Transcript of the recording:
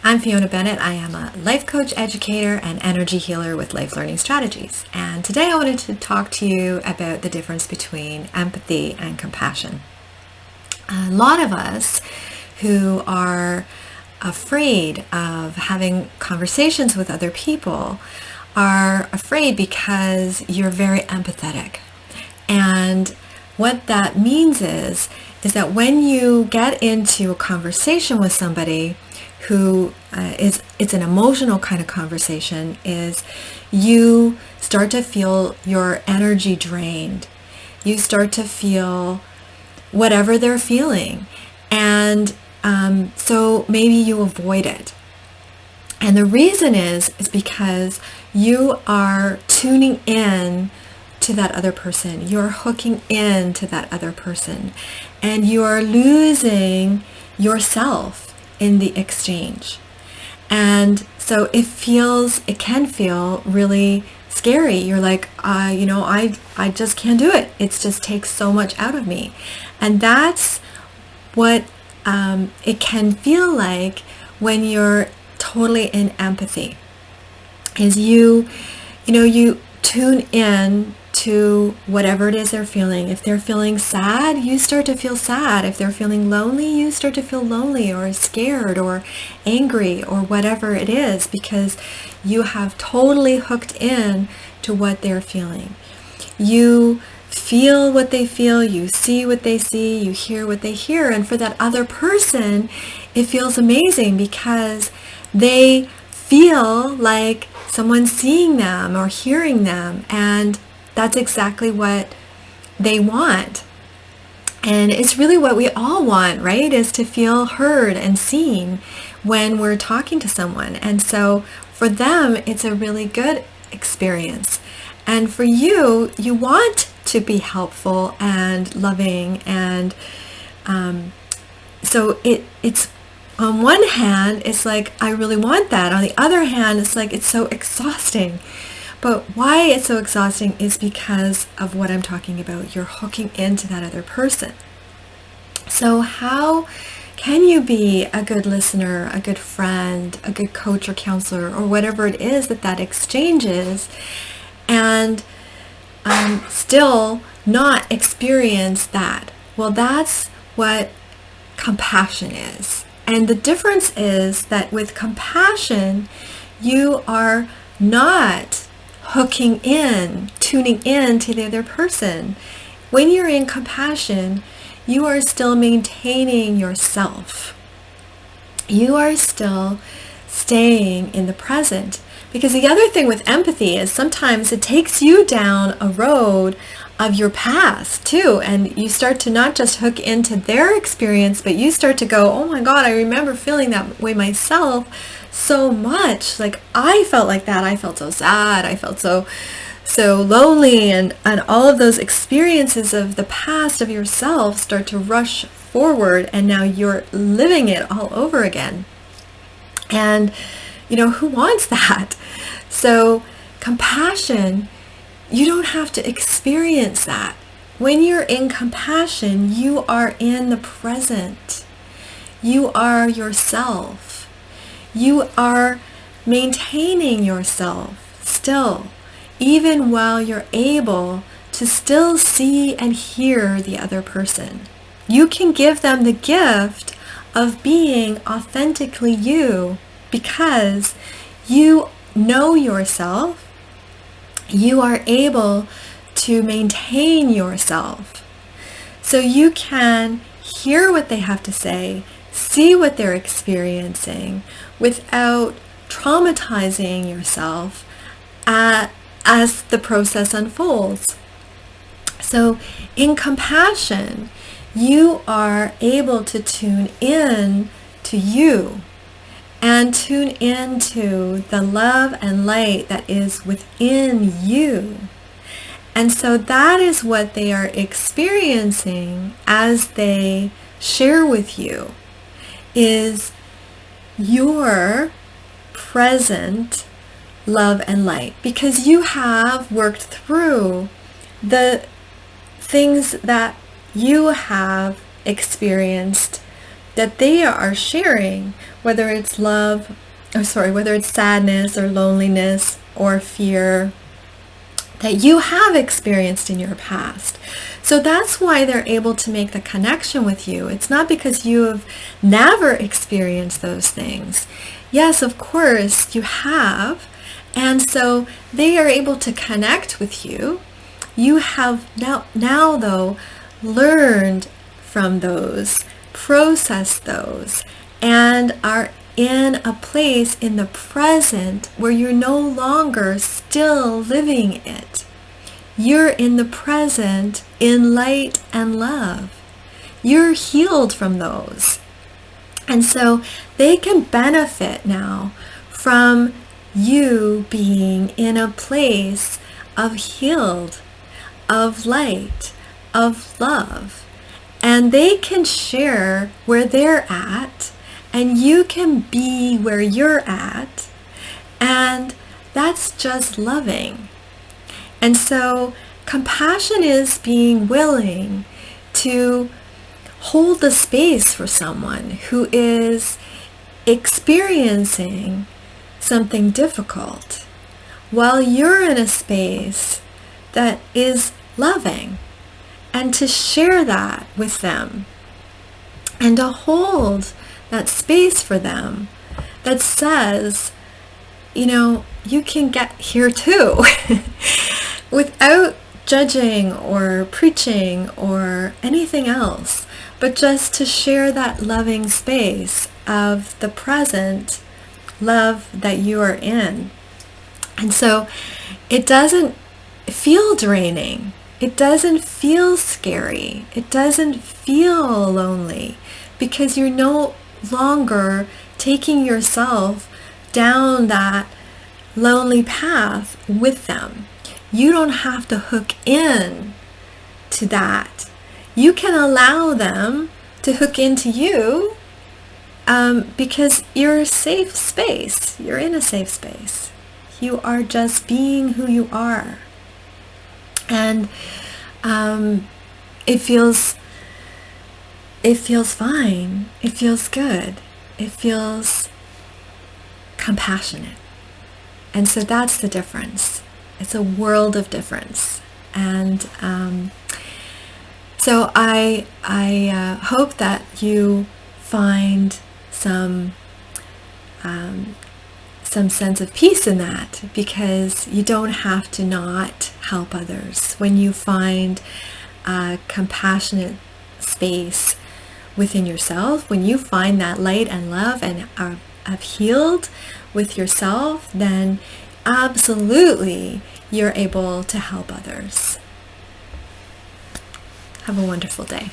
I'm Fiona Bennett. I am a life coach, educator, and energy healer with Life Learning Strategies. And today I wanted to talk to you about the difference between empathy and compassion. A lot of us who are afraid of having conversations with other people are afraid because you're very empathetic. And what that means is that when you get into a conversation with somebody who it's an emotional kind of conversation, is you start to feel your energy drained. You start to feel whatever they're feeling. And so maybe you avoid it. And the reason is because you are tuning in to that other person. You're hooking in to that other person. And you are losing yourself in the exchange. And so it can feel really scary. You're like, I just can't do it. It just takes so much out of me. And that's what it can feel like when you're totally in empathy, is you tune in to whatever it is they're feeling. If they're feeling sad, you start to feel sad. If they're feeling lonely, you start to feel lonely or scared or angry or whatever it is, because you have totally hooked in to what they're feeling. You feel what they feel, you see what they see, you hear what they hear. And for that other person, it feels amazing because they feel like someone's seeing them or hearing them, and that's exactly what they want. And it's really what we all want, right? Is to feel heard and seen when we're talking to someone. And so for them, it's a really good experience. And for you, you want to be helpful and loving. And so it's on one hand, it's like, I really want that. On the other hand, it's like, it's so exhausting. But why it's so exhausting is because of what I'm talking about. You're hooking into that other person. So how can you be a good listener, a good friend, a good coach or counselor, or whatever it is that exchange is, and still not experience that? Well, that's what compassion is. And the difference is that with compassion, you are not hooking in, tuning in to the other person. When you're in compassion, you are still maintaining yourself. You are still staying in the present. Because the other thing with empathy is sometimes it takes you down a road of your past too, and you start to not just hook into their experience, but you start to go, oh my God, I remember feeling that way myself so much. Like, I felt like that. I felt so sad. I felt so lonely, and all of those experiences of the past of yourself start to rush forward, and now you're living it all over again. And who wants that? So compassion, you don't have to experience that. When you're in compassion, you are in the present. You are yourself. You are maintaining yourself still, even while you're able to still see and hear the other person. You can give them the gift of being authentically you because you know yourself. You are able to maintain yourself. So you can hear what they have to say, see what they're experiencing without traumatizing yourself as the process unfolds. So in compassion, you are able to tune in to you and tune into the love and light that is within you. And so that is what they are experiencing as they share with you, is your present love and light, because you have worked through the things that you have experienced that they are sharing, whether it's whether it's sadness or loneliness or fear that you have experienced in your past. So that's why they're able to make the connection with you. It's not because you have never experienced those things. Yes, of course, you have. And so they are able to connect with you. You have now though, learned from those, processed those, and are in a place in the present where you're no longer still living it. You're in the present in light and love. You're healed from those. And so they can benefit now from you being in a place of healed, of light, of love. And they can share where they're at, and you can be where you're at, and that's just loving. And so compassion is being willing to hold the space for someone who is experiencing something difficult while you're in a space that is loving, and to share that with them and to hold that space for them that says, you can get here too without judging or preaching or anything else, but just to share that loving space of the present love that you are in. And so it doesn't feel draining. It doesn't feel scary. It doesn't feel lonely, because you're no longer taking yourself down that lonely path with them. You don't have to hook in to that. You can allow them to hook into you because you're a safe space. You're in a safe space. You are just being who you are. And it feels fine. It feels good. It feels compassionate. And so that's the difference. It's a world of difference. And so I hope that you find some sense of peace in that, because you don't have to not help others. When you find a compassionate space within yourself, when you find that light and love and are healed with yourself, then absolutely you're able to help others. Have a wonderful day.